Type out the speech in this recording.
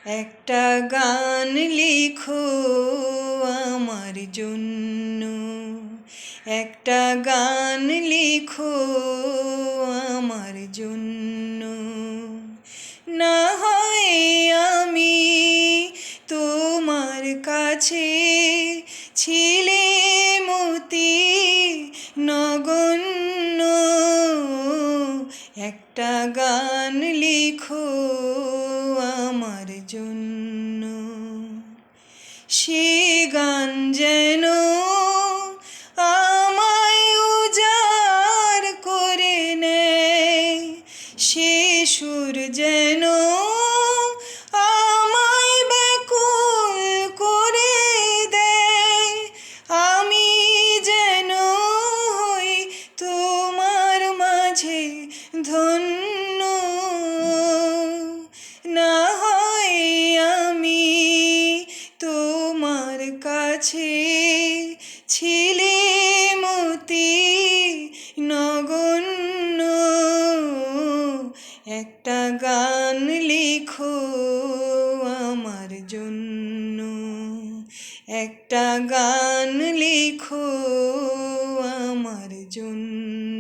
একটা গান লিখো আমার জন্য, একটা গান লিখো আমার জন্য। না হয় আমি তোমার কাছে ছিলে মতি নগণ্য, একটা গান লিখো আমার জন্য। সে গান যেন আমায় উজাড় করে নেয়, সে সুর যেন আমায় ব্যাকুল করে দেয়। আমি যেন হই তোমার মাঝে ধন্য, না হয় আমি তোমার কাছে ছিলে মতি নগণ্য। একটা গান লিখো আমার জন্য, একটা গান লিখো আমার জন্য।